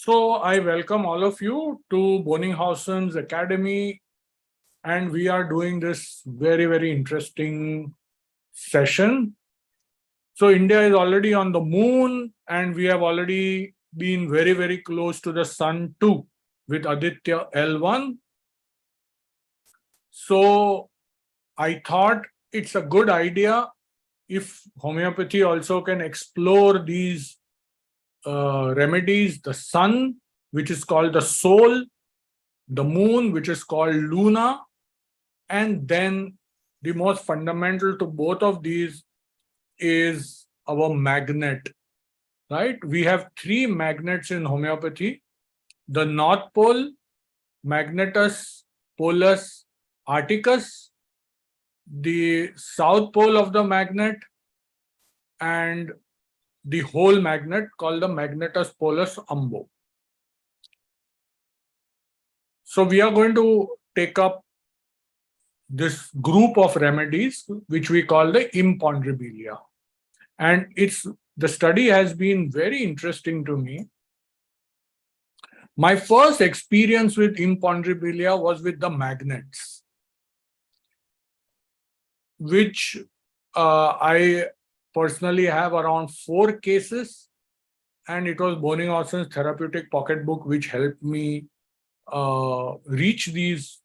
So I welcome all of you to Bonninghausen's Academy, and we are doing this very, very interesting session. So India is already on the moon, and we have already been very, very close to the sun too with Aditya L1. So I thought it's a good idea if homeopathy also can explore these remedies, the sun, which is called the soul, the moon, which is called Luna, and then the most fundamental to both of these is our magnet, right? We have three magnets in homeopathy: the North Pole, Magnetus Polus Arcticus, the South Pole of the magnet, and the whole magnet called the Magnetus Polus Umbo. So we are going to take up this group of remedies, which we call the Imponderobilia. And the study has been very interesting to me. My first experience with Imponderobilia was with the magnets, which I personally have around 4 cases. And it was Bonninghausen's therapeutic pocketbook which helped me reach these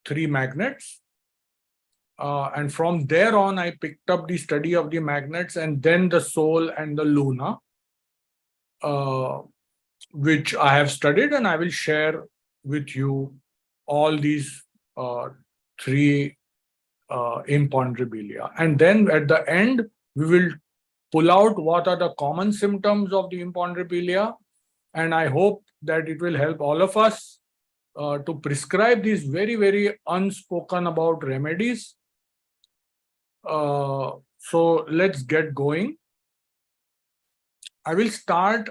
3 magnets. And from there on, I picked up the study of the magnets and then the soul and the Luna, which I have studied, and I will share with you all these 3 Imponderobilia. And then at the end, we will pull out what are the common symptoms of the Imponderobilia. And I hope that it will help all of us to prescribe these very, very unspoken about remedies. So let's get going. I will start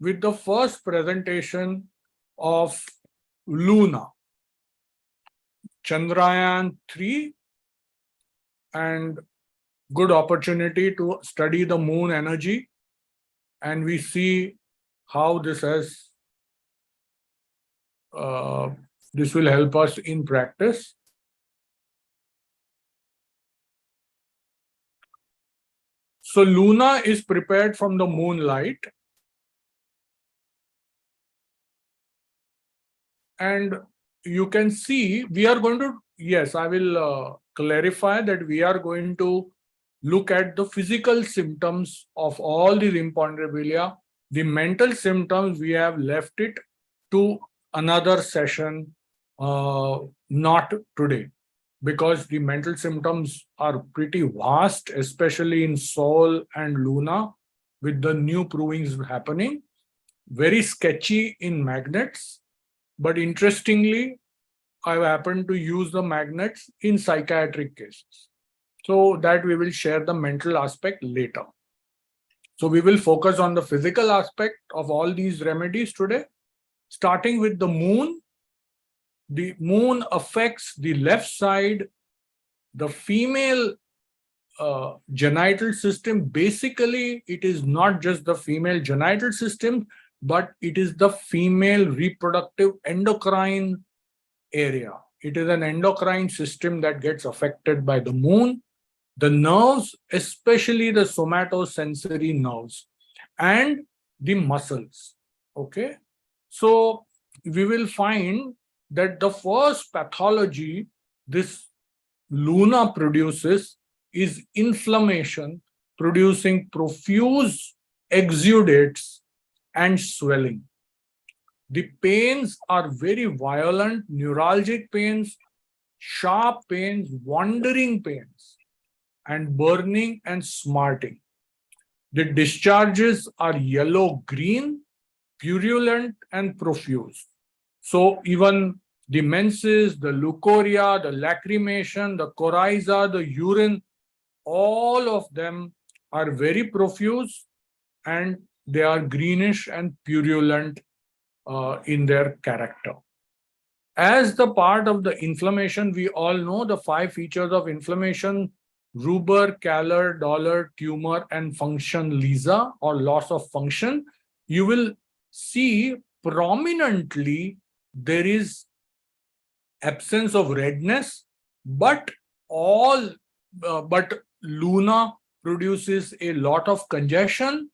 with the first presentation of Luna, Chandrayaan 3, and good opportunity to study the moon energy. And we see how this has this will help us in practice. So Luna is prepared from the moonlight, and you can see we are going to, yes, I will clarify that we are going to look at the physical symptoms of all these Imponderobilia. The mental symptoms, we have left it to another session, not today, because the mental symptoms are pretty vast, especially in Sol and Luna, with the new provings happening. Very sketchy in magnets, but interestingly, I happen to use the magnets in psychiatric cases. So that we will share the mental aspect later. So we will focus on the physical aspect of all these remedies today, starting with the moon. The moon affects the left side, the female genital system. Basically, it is not just the female genital system, but it is the female reproductive endocrine area. It is an endocrine system that gets affected by the moon. The nerves, especially the somatosensory nerves and the muscles. Okay, so we will find that the first pathology this Luna produces is inflammation, producing profuse exudates and swelling. The pains are very violent, neuralgic pains, sharp pains, wandering pains, and burning and smarting. The discharges are yellow-green, purulent, and profuse. So even the menses, the leucorrhea, the lacrimation, the coryza, the urine, all of them are very profuse, and they are greenish and purulent in their character. As the part of the inflammation, we all know the 5 features of inflammation: rubor, calor, dolor, tumor, and function lesa, or loss of function. You will see prominently there is absence of redness, but but Luna produces a lot of congestion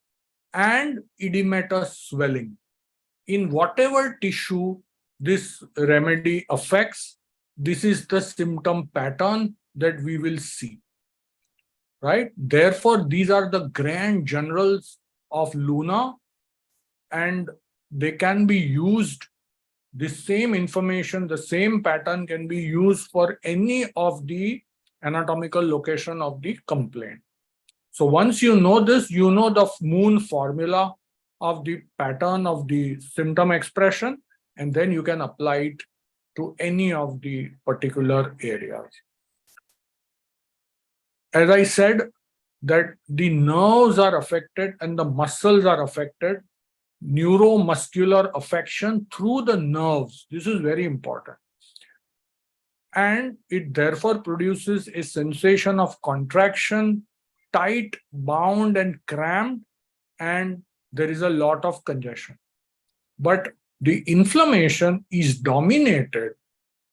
and edematous swelling. In whatever tissue this remedy affects, this is the symptom pattern that we will see, right? Therefore, these are the grand generals of Luna, and they can be used. The same information, the same pattern can be used for any of the anatomical location of the complaint. So once you know this, you know the moon formula of the pattern of the symptom expression, and then you can apply it to any of the particular areas. As I said, that the nerves are affected and the muscles are affected, neuromuscular affection through the nerves. This is very important. And it therefore produces a sensation of contraction, tight, bound, and cramped, and there is a lot of congestion. But the inflammation is dominated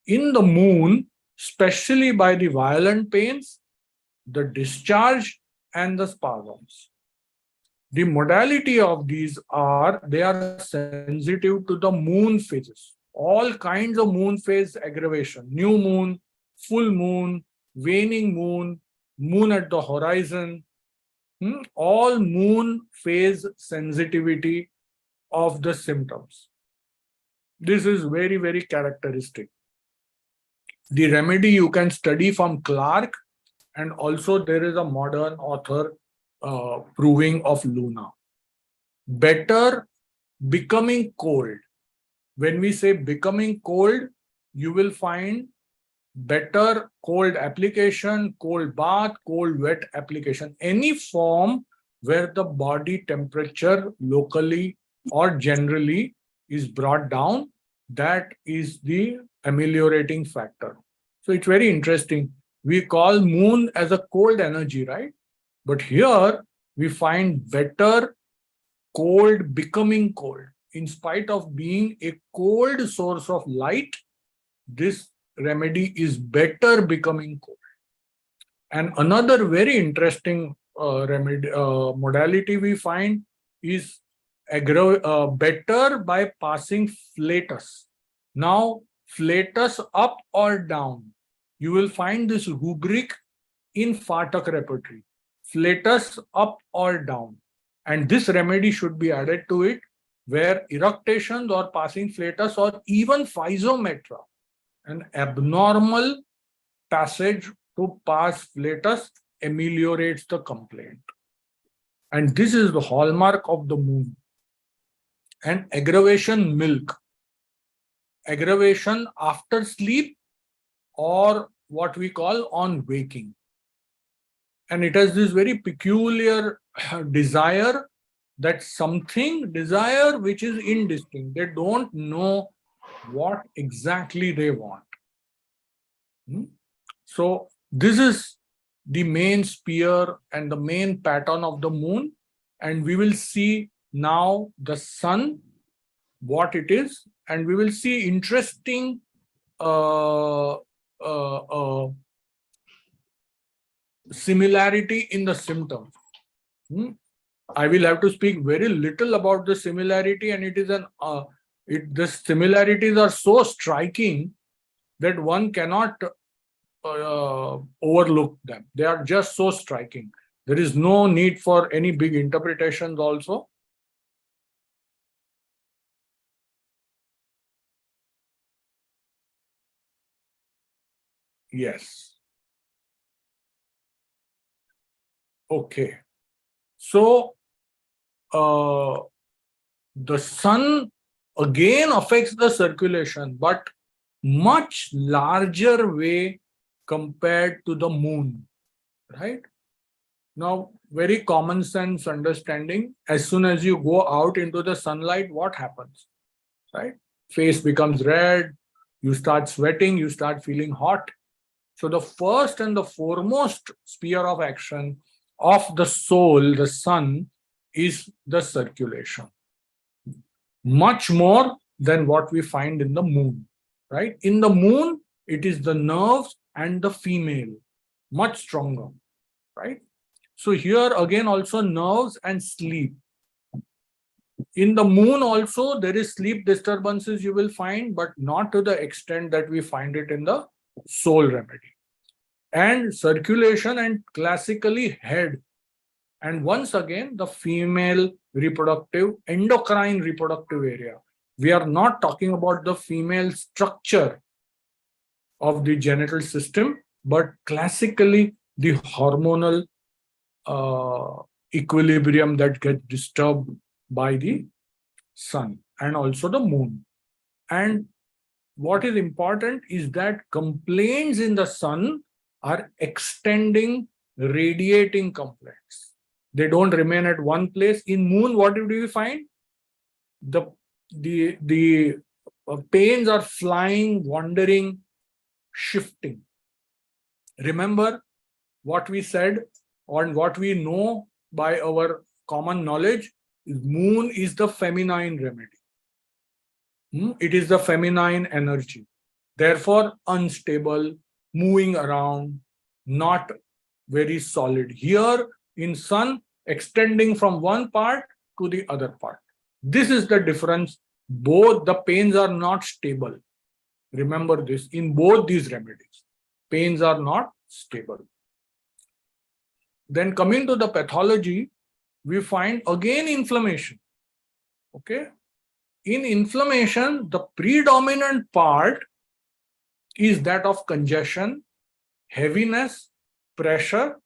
in the moon, especially by the violent pains, the discharge, and the spasms. The modality of these are, they are sensitive to the moon phases. All kinds of moon phase aggravation, new moon, full moon, waning moon, moon at the horizon, all moon phase sensitivity of the symptoms. This is very, very characteristic. The remedy you can study from Clark, and also there is a modern author proving of Luna. Better becoming cold. When we say becoming cold, you will find better cold application, cold bath, cold wet application. Any form where the body temperature locally or generally is brought down, that is the ameliorating factor. So it's very interesting. We call moon as a cold energy, right? But here we find better cold becoming cold. In spite of being a cold source of light, this remedy is better becoming cold. And another very interesting modality we find is better by passing flatus. Now, flatus up or down, you will find this rubric in Fatak repertory. Flatus up or down. And this remedy should be added to it, where eructations or passing flatus or even physometra, an abnormal passage to pass flatus, ameliorates the complaint. And this is the hallmark of the moon. And aggravation milk. Aggravation after sleep, or what we call on waking. And it has this very peculiar desire, that something desire which is indistinct. They don't know what exactly they want. So this is the main spear and the main pattern of the moon. And we will see now the sun, what it is, and we will see interesting similarity in the symptoms. I will have to speak very little about the similarity, and it is the similarities are so striking that one cannot overlook them. They are just so striking. There is no need for any big interpretations also. Yes. Okay. So, the sun again affects the circulation, but much larger way compared to the moon, right? Now, very common sense understanding, as soon as you go out into the sunlight, what happens, right? Face becomes red, you start sweating, you start feeling hot. So the first and the foremost sphere of action of the soul, the sun, is the circulation. much more than what we find in the moon, right? In the moon, it is the nerves and the female, much stronger, right? So here again also nerves and sleep. In the moon also there is sleep disturbances you will find, but not to the extent that we find it in the soul remedy. And circulation and classically head. And once again, the female reproductive, endocrine reproductive area. We are not talking about the female structure of the genital system, but classically the hormonal equilibrium that gets disturbed by the sun and also the moon. And what is important is that complaints in the sun are extending, radiating complaints. They don't remain at one place. In moon, what do we find? The pains are flying, wandering, shifting. Remember what we said, or what we know by our common knowledge, is moon is the feminine remedy. It is the feminine energy. Therefore, unstable, moving around, not very solid. Here in sun, extending from one part to the other part. This is the difference. Both the pains are not stable. Remember this, in both these remedies, pains are not stable. Then coming to the pathology, we find again inflammation. Okay. In inflammation, the predominant part is that of congestion, heaviness, pressure,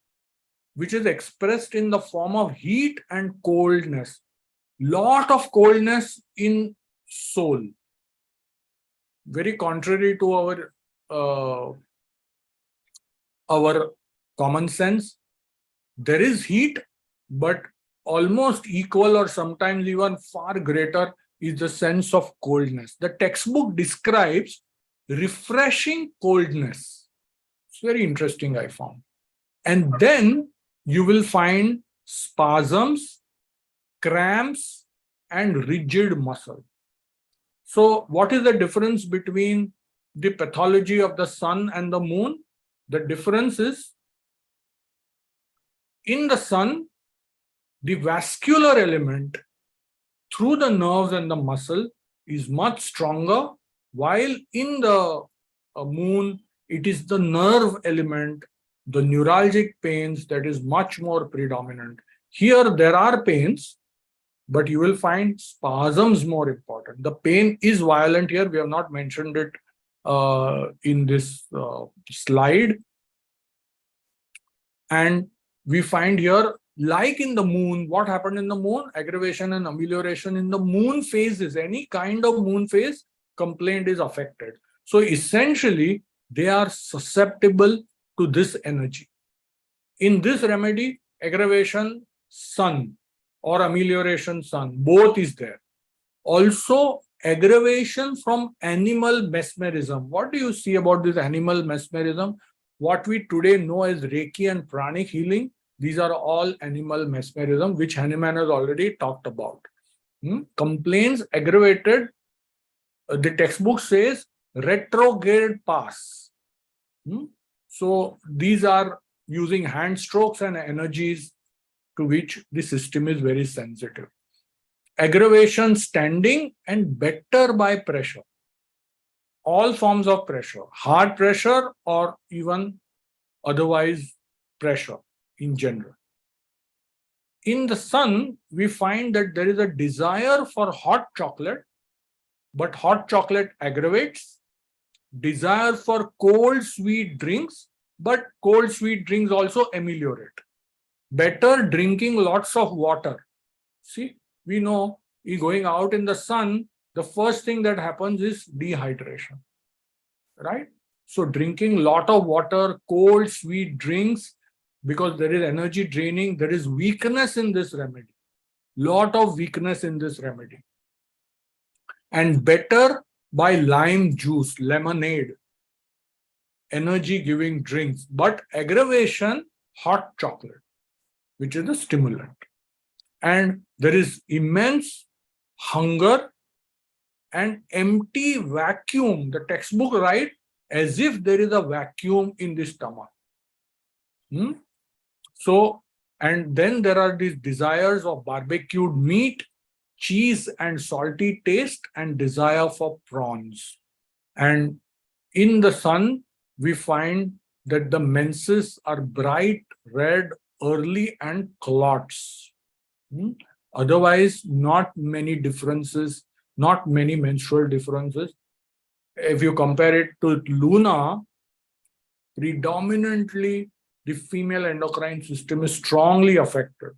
which is expressed in the form of heat and coldness. Lot of coldness in soul. Very contrary to our common sense. There is heat, but almost equal or sometimes even far greater is the sense of coldness. The textbook describes refreshing coldness. It's very interesting, I found. And then you will find spasms, cramps, and rigid muscle. So what is the difference between the pathology of the sun and the moon? The difference is, in the sun, the vascular element through the nerves and the muscle is much stronger, while in the moon, it is the nerve element, the neuralgic pains, that is much more predominant. Here there are pains, but you will find spasms more important. The pain is violent here. We have not mentioned it in this slide. And we find here, like in the moon, what happened in the moon? Aggravation and amelioration in the moon phases. Any kind of moon phase, complaint is affected. So essentially, they are susceptible to this energy. In this remedy, aggravation, sun, or amelioration, sun, both is there. Also, aggravation from animal mesmerism. What do you see about this animal mesmerism? What we today know as Reiki and pranic healing, these are all animal mesmerism, which Hahnemann has already talked about. Complaints aggravated, the textbook says retrograde pass. So these are using hand strokes and energies to which the system is very sensitive. Aggravation standing and better by pressure. All forms of pressure, hard pressure or even otherwise pressure in general. In the sun, we find that there is a desire for hot chocolate, but hot chocolate aggravates. Desire for cold sweet drinks, but cold sweet drinks also ameliorate. Better drinking lots of water. See, we know going out in the sun, the first thing that happens is dehydration, right? So drinking lot of water, cold sweet drinks, because there is energy draining, there is weakness in this remedy. Lot of weakness in this remedy. And better by lime juice, lemonade, energy giving drinks, but aggravation, hot chocolate, which is the stimulant. And there is immense hunger an empty vacuum. The textbook write as if there is a vacuum in the stomach. So, and then there are these desires of barbecued meat, cheese and salty taste, and desire for prawns. And in the sun, we find that the menses are bright red, early, and clots. Otherwise, not many differences, not many menstrual differences. If you compare it to Luna, predominantly the female endocrine system is strongly affected.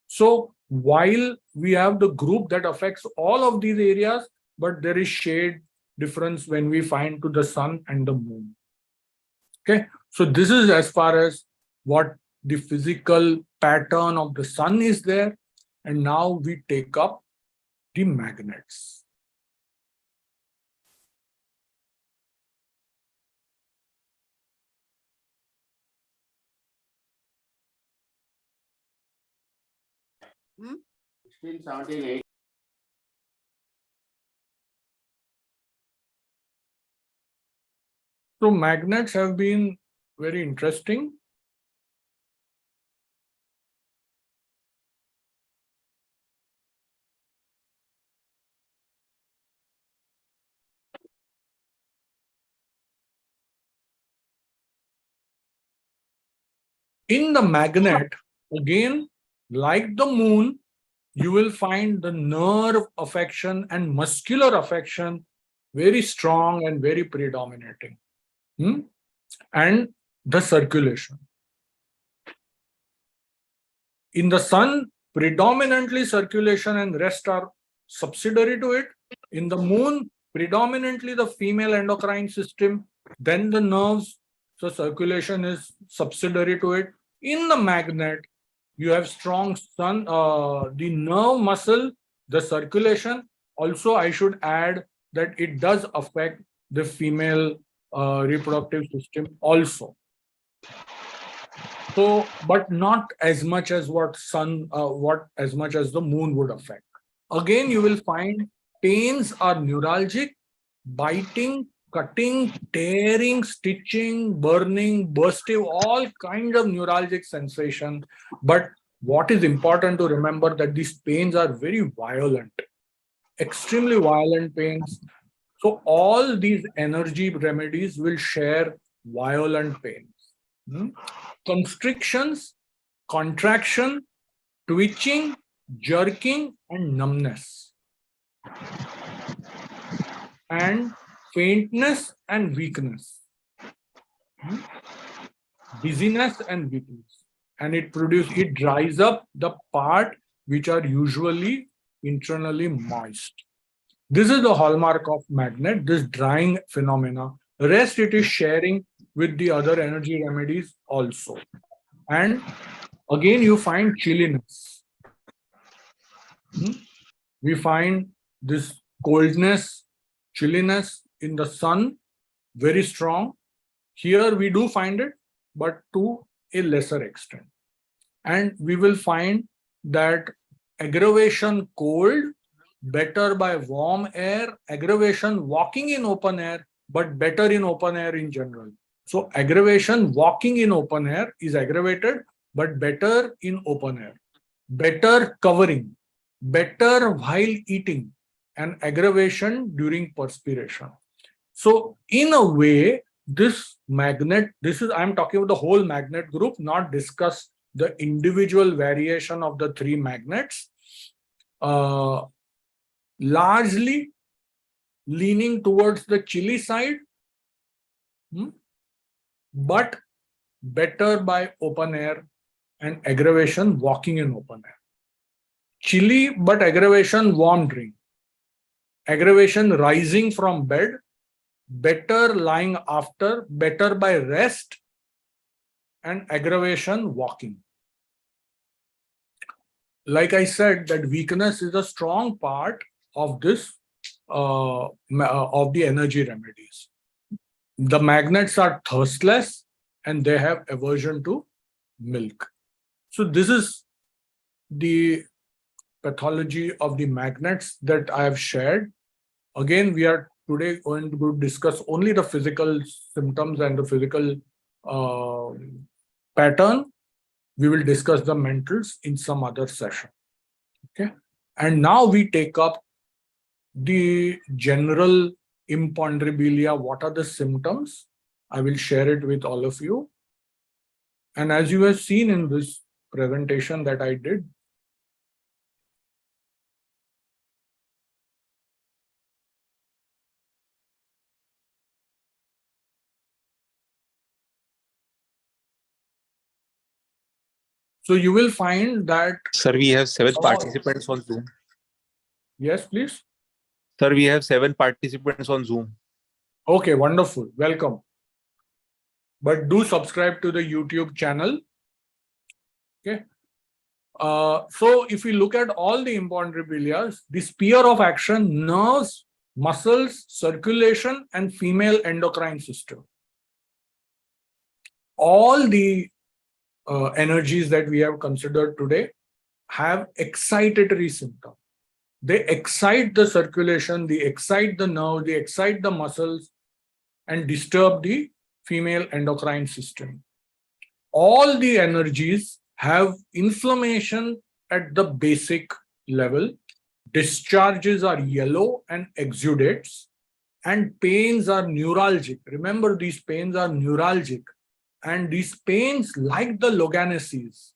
So while we have the group that affects all of these areas, but there is shade difference when we find to the sun and the moon. Okay, so this is as far as what the physical pattern of the sun is there. And now we take up the magnets. Hmm? 16, 17, 18. So magnets have been very interesting. In the magnet, again, like the moon, you will find the nerve affection and muscular affection very strong and very predominating. And the circulation. In the sun, predominantly circulation and rest are subsidiary to it. In the moon, predominantly the female endocrine system, then the nerves, so circulation is subsidiary to it. In the magnet, you have strong sun, the nerve muscle, the circulation. Also, I should add that it does affect the female reproductive system also. So, but not as much as what as much as the moon would affect. Again, you will find pains are neuralgic, biting, cutting, tearing, stitching, burning, bursting, all kinds of neuralgic sensation. But what is important to remember that these pains are very violent, extremely violent pains. So all these energy remedies will share violent pains. Constrictions, contraction, twitching, jerking, and numbness. And faintness and weakness. Dizziness and weakness. And it dries up the part which are usually internally moist. This is the hallmark of magnet, this drying phenomena. Rest it is sharing with the other energy remedies also. And again, you find chilliness. We find this coldness, chilliness in the sun, very strong. Here we do find it, but to a lesser extent. And we will find that aggravation cold, better by warm air, aggravation walking in open air, but better in open air in general. So aggravation walking in open air is aggravated, but better in open air. Better covering, better while eating, and aggravation during perspiration. So in a way, this magnet, I'm talking about the whole magnet group, not discuss the individual variation of the three magnets. Largely leaning towards the chilly side, but better by open air and aggravation walking in open air. Chilly but aggravation warm drink. Aggravation rising from bed, better lying after, better by rest, and aggravation walking. Like I said, that weakness is a strong part of this, of the energy remedies. The magnets are thirstless and they have aversion to milk. So this is the pathology of the magnets that I have shared. Again, we are today going to discuss only the physical symptoms and the physical pattern. We will discuss the mentals in some other session. Okay. And now we take up the general imponderabilia. What are the symptoms? I will share it with all of you. And as you have seen in this presentation that I did, so you will find that. Sir, we have 7 Oh. participants on Zoom. Yes, please. Sir, we have 7 participants on Zoom. Okay, wonderful. Welcome. But do subscribe to the YouTube channel. Okay. So if we look at all the imponderabilia, the sphere of action, nerves, muscles, circulation, and female endocrine system. All the energies that we have considered today have excitatory symptoms. They excite the circulation, they excite the nerve, they excite the muscles, and disturb the female endocrine system. All the energies have inflammation at the basic level. Discharges are yellow and exudates, and pains are neuralgic. Remember, these pains are neuralgic, and these pains, like the Loganesis,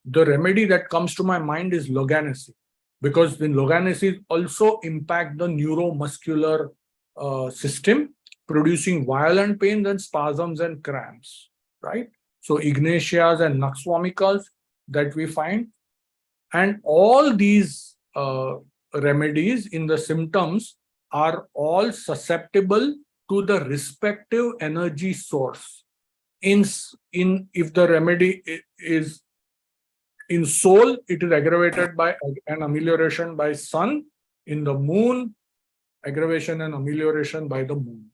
the remedy that comes to my mind is Loganesis, because the Loganesis also impact the neuromuscular system, producing violent pains and spasms and cramps, right? So Ignatias and Nux that we find, and all these remedies in the symptoms are all susceptible to the respective energy source. If the remedy is in soul, it is aggravated by an amelioration by sun. In the moon, aggravation and amelioration by the moon.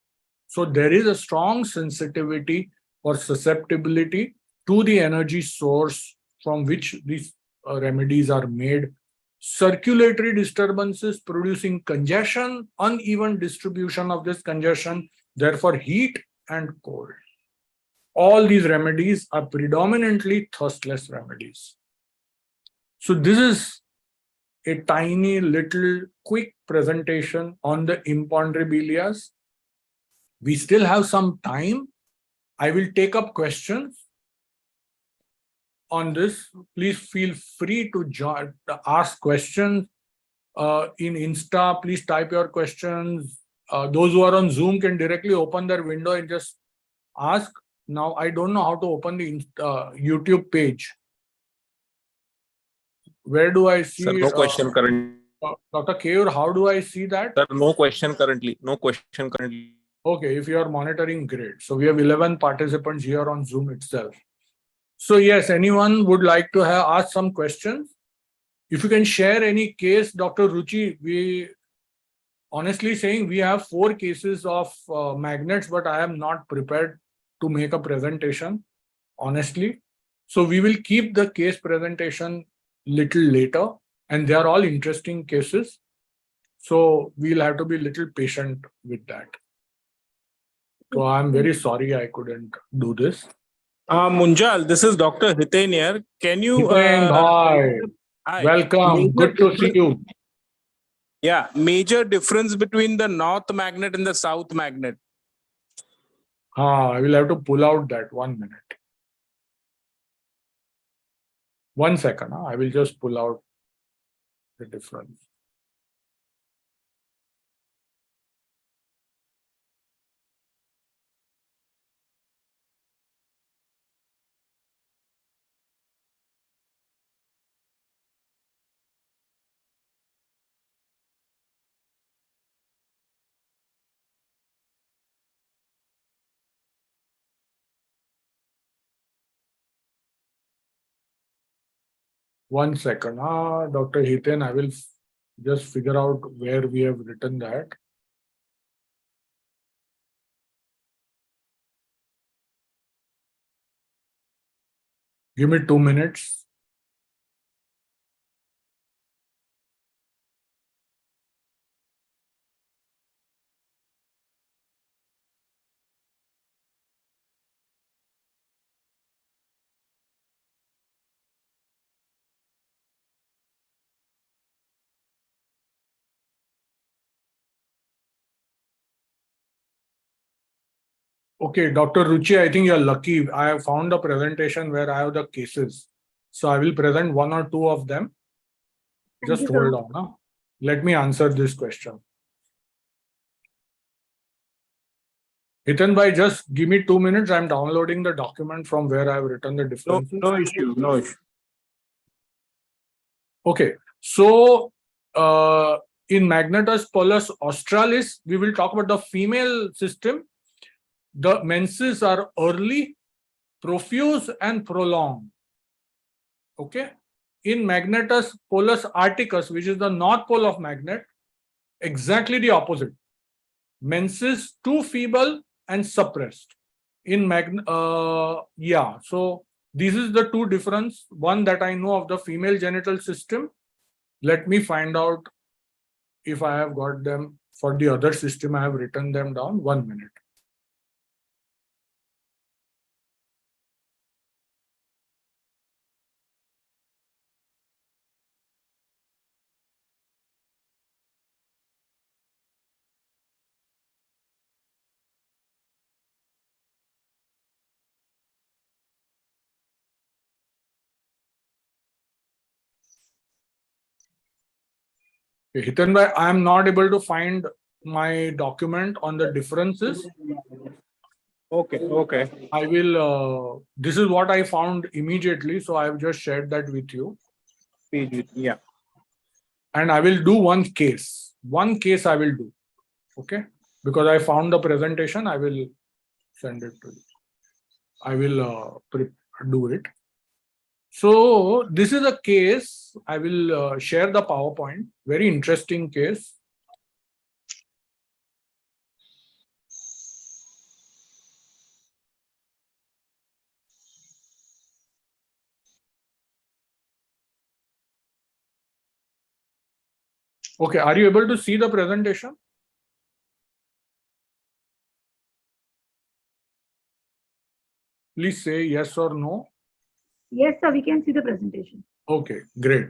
So there is a strong sensitivity or susceptibility to the energy source from which these remedies are made. Circulatory disturbances producing congestion, uneven distribution of this congestion, therefore heat and cold. All these remedies are predominantly thirstless remedies. So this is a tiny little quick presentation on the imponderabilias. We still have some time. I will take up questions on this. Please feel free to ask questions in Insta. Please type your questions. Those who are on Zoom can directly open their window and just ask. Now, I don't know how to open the YouTube page. Where do I see? Sir, no question currently. Dr. Keyur, how do I see that? Sir, no question currently. No question currently. Okay, if you are monitoring, great. So we have 11 participants here on Zoom itself. So yes, anyone would like to ask some questions? If you can share any case, Dr. Ruchi, we honestly saying we have 4 cases of magnets, but I am not prepared to make a presentation, honestly. So we will keep the case presentation little later, and they are all interesting cases. So we'll have to be a little patient with that. So I'm very sorry I couldn't do this. Munjal, this is Dr. Hiten here. Can you... Hiten, hi. Welcome. Good to see you. Yeah, major difference between the north magnet and the south magnet. I will have to pull out that 1 minute. 1 second. I will just pull out the difference. One second. Dr. Hiten, I will just figure out where we have written that. Give me 2 minutes. Okay, Dr. Ruchi, I think you're lucky. I have found a presentation where I have the cases. So I will present one or two of them. Thank Just you, sir. hold on. Huh? Let me answer this question. Hitan bhai, just give me 2 minutes. I'm downloading the document from where I've written the No, differences. no issue, no issue. Okay, so in Magnetus polus australis, we will talk about the female system. The menses are early, profuse, and prolonged. Okay. In Magnetus polus arcticus, which is the north pole of magnet, exactly the opposite. Menses too feeble and suppressed. In so this is the two difference. One that I know of the female genital system. Let me find out if I have got them for the other system. I have written them down. 1 minute. Hitan bhai, I am not able to find my document on the differences. Okay, okay. I will, this is what I found immediately. So I have just shared that with you. Yeah. And I will do one case. One case I will do. Okay. Because I found the presentation, I will send it to you. I will do it. So this is a case. I will share the PowerPoint. Very interesting case. Okay, are you able to see the presentation? Please say yes or no. Yes, sir, we can see the presentation. Okay, great.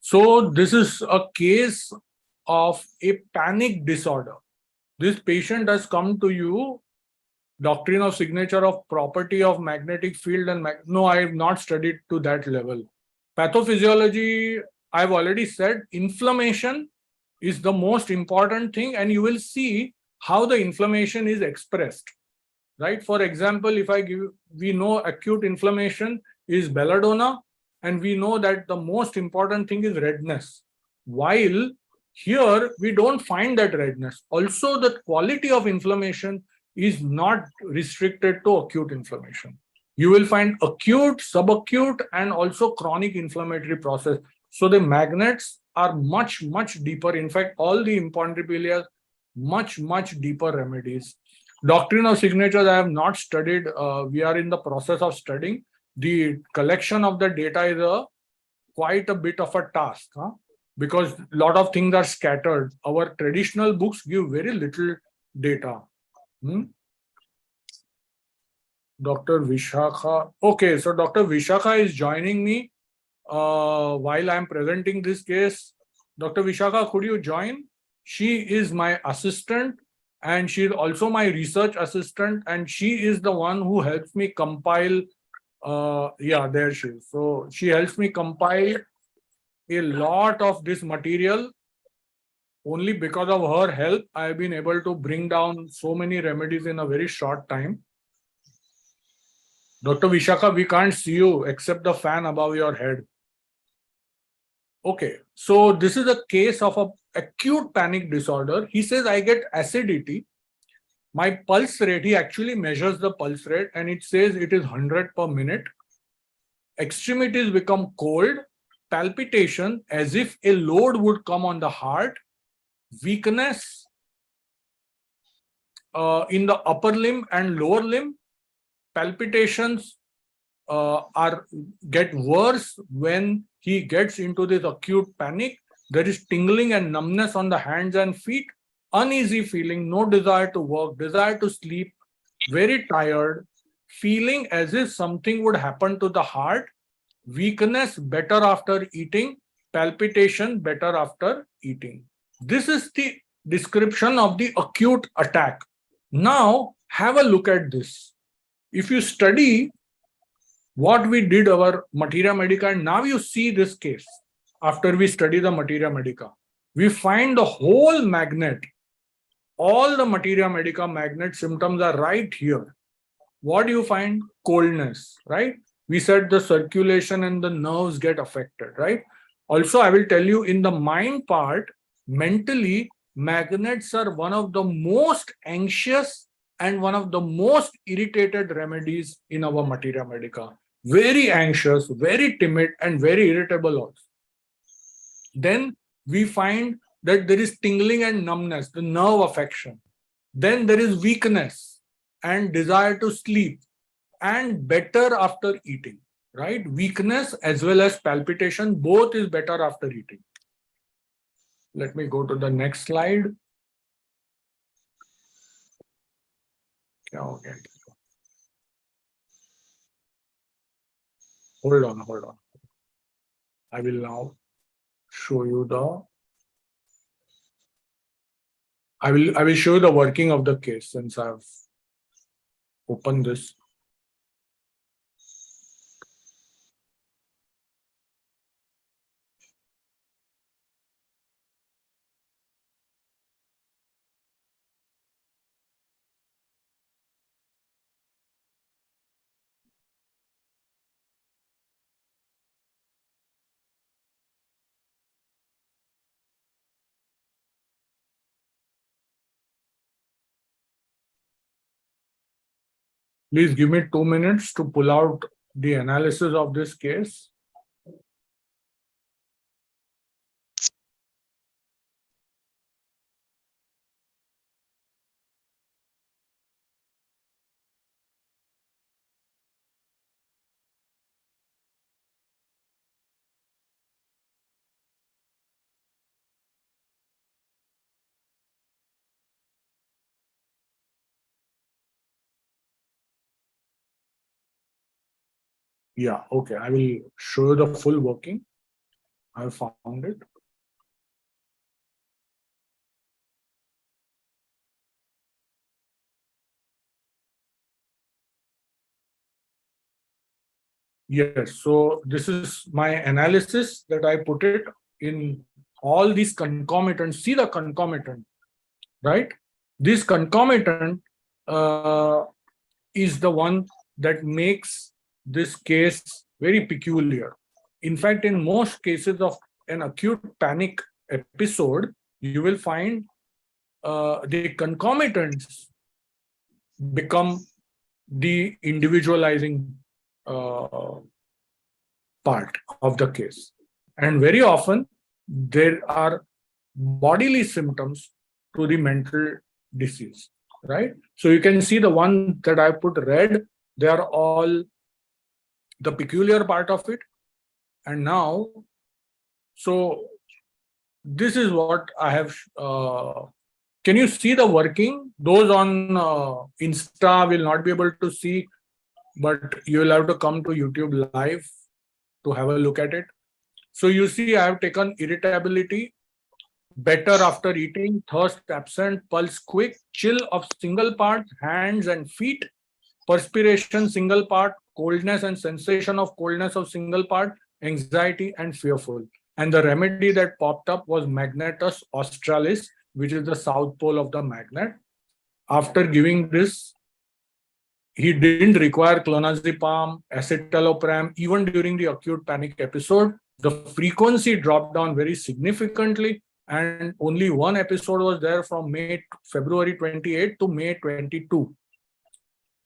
So this is a case of a panic disorder. This patient has come to you, doctrine of signature of property of magnetic field and no, I have not studied to that level. Pathophysiology, I've already said, inflammation is the most important thing, and you will see how the inflammation is expressed. Right? For example, if I give, we know acute inflammation is belladonna, and we know that the most important thing is redness. While here we don't find that redness. Also, the quality of inflammation is not restricted to acute inflammation. You will find acute, subacute, and also chronic inflammatory process. So the magnets are much, much deeper. In fact, all the Imponderobilia, much, much deeper remedies. Doctrine of signatures, I have not studied. We are in the process of studying. The collection of the data is quite a bit of a task, because a lot of things are scattered. Our traditional books give very little data. Dr. Vishakha. Okay, so Dr. Vishakha is joining me while I'm presenting this case. Dr. Vishakha, could you join? She is my assistant, and she is also my research assistant, and she is the one who helps me compile. Yeah, there she is. So she helps me compile a lot of this material. Only because of her help, I have been able to bring down so many remedies in a very short time. Dr. Vishakha, we can't see you except the fan above your head. Okay, so this is a case of an acute panic disorder. He says, I get acidity. My pulse rate, he actually measures the pulse rate, and it says it is 100 per minute. Extremities become cold, palpitation as if a load would come on the heart, weakness in the upper limb and lower limb. Palpitations get worse when he gets into this acute panic. There is tingling and numbness on the hands and feet, uneasy feeling, no desire to work, desire to sleep, very tired, feeling as if something would happen to the heart, weakness better after eating, palpitation better after eating. This is the description of the acute attack. Now, have a look at this. If you study what we did our Materia Medica, and now you see this case, after we study the Materia Medica, we find the whole magnet, all the Materia Medica magnet symptoms are right here. What do you find? Coldness, right? We said the circulation and the nerves get affected, right? Also, I will tell you in the mind part, mentally, magnets are one of the most anxious and one of the most irritated remedies in our Materia Medica. Very anxious, very timid, and very irritable also. Then we find that there is tingling and numbness, the nerve affection. Then there is weakness and desire to sleep, and better after eating, right? Weakness as well as palpitation, both is better after eating. Let me go to the next slide. Okay. Hold on. I will now show you I will show you the working of the case since I've opened this. Please give me 2 minutes to pull out the analysis of this case. Yeah, okay. I will show you the full working. I found it. Yes, so this is my analysis that I put it in all these concomitants. See the concomitant, right? This concomitant is the one that makes this case very peculiar. In fact, in most cases of an acute panic episode, you will find the concomitants become the individualizing part of the case. And very often, there are bodily symptoms to the mental disease, right? So you can see the one that I put red, they are all the peculiar part of it. And now, so this is what I have. Can you see the working? Those on Insta will not be able to see, but you will have to come to YouTube live to have a look at it. So you see, I have taken irritability, better after eating, thirst absent, pulse quick, chill of single part, hands and feet, perspiration single part, coldness and sensation of coldness of single part, anxiety and fearful. And the remedy that popped up was Magnetus australis, which is the south pole of the magnet. After giving this, he didn't require clonazepam, escitalopram, even during the acute panic episode. The frequency dropped down very significantly, and only one episode was there from February 28 to May 22.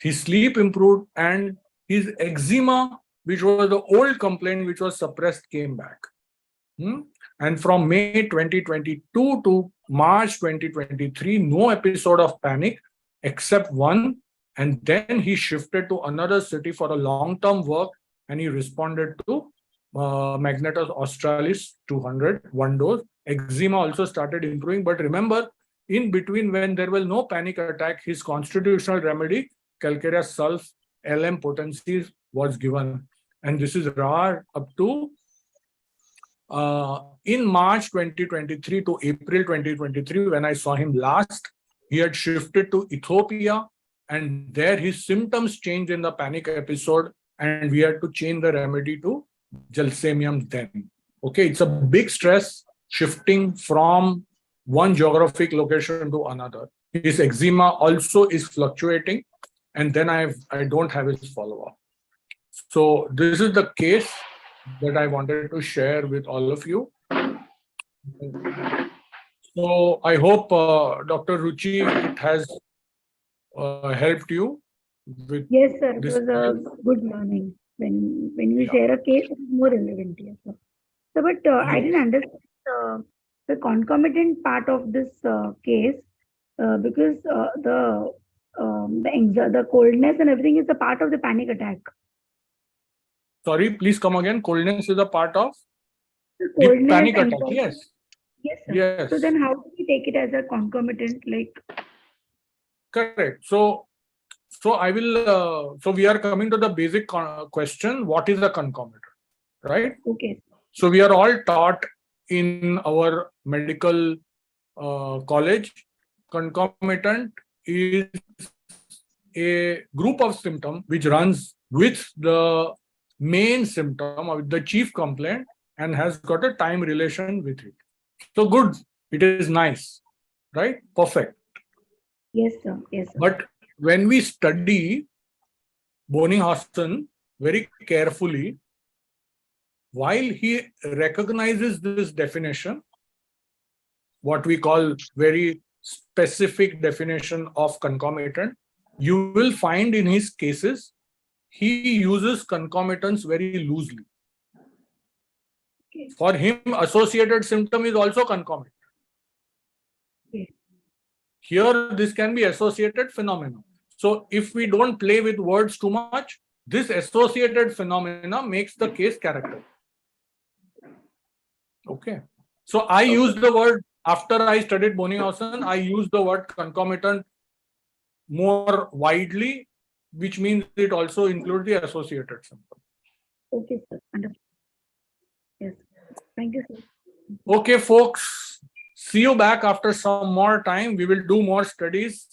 His sleep improved, and his eczema, which was the old complaint which was suppressed, came back. And from May 2022 to March 2023, no episode of panic except one. And then he shifted to another city for a long-term work, and he responded to Magnetus australis 200, one dose. Eczema also started improving. But remember, in between, when there was no panic attack, his constitutional remedy, Calcarea sulf LM potency, was given. And this is rare up to in March 2023 to April 2023, when I saw him last, he had shifted to Ethiopia and there his symptoms changed in the panic episode, and we had to change the remedy to Gelsemium then. Okay, it's a big stress shifting from one geographic location to another. His eczema also is fluctuating, and then I don't have his follow-up. So this is the case that I wanted to share with all of you. So I hope, Dr. Ruchi, it has helped you with Yes, sir. It this. was a good learning. When you Yeah. share a case, it is more relevant. Yes, sir. So, but I Yes. didn't understand the concomitant part of this case because the coldness and everything is a part of the panic attack. Sorry, please come again. Coldness is a part of The the coldness panic and attack. Yes. Yes, sir. Yes. So then how do we take it as a concomitant? Like, Correct. So I will. So we are coming to the basic question: what is a concomitant, right? okay, So we are all taught in our medical college. Concomitant is a group of symptoms which runs with the main symptom or with the chief complaint and has got a time relation with it. So good, it is nice, right? Perfect. yes, sir. Yes, sir. But when we study Bonninghausen very carefully, while he recognizes this definition, what we call very specific definition of concomitant, you will find in his cases, he uses concomitants very loosely. Okay. For him, associated symptom is also concomitant. Okay. Here, this can be associated phenomena. So if we don't play with words too much, this associated phenomena makes the case character. Okay. So I use the word, after I studied Bonninghausen, I use the word concomitant more widely, which means it also includes the associated symptom. Okay, sir. Understood. Yes. Thank you, sir. Okay, folks, see you back after some more time. We will do more studies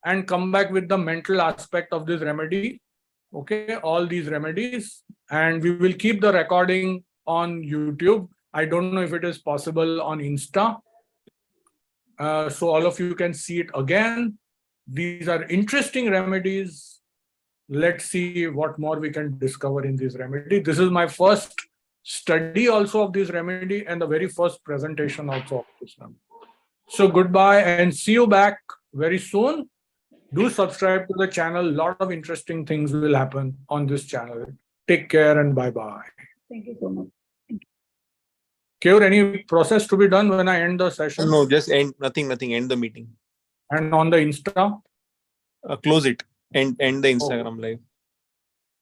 and come back with the mental aspect of this remedy. Okay, all these remedies, and we will keep the recording on YouTube. I don't know if it is possible on Insta. So all of you can see it again. These are interesting remedies. Let's see what more we can discover in this remedy. This is my first study also of this remedy and the very first presentation also of this remedy. So goodbye and see you back very soon. Do subscribe to the channel. A lot of interesting things will happen on this channel. Take care and bye-bye. Thank you so much. Kevr, any process to be done when I end the session? No, just end. Nothing. End the meeting. And on the Insta? Close it. End the Instagram live.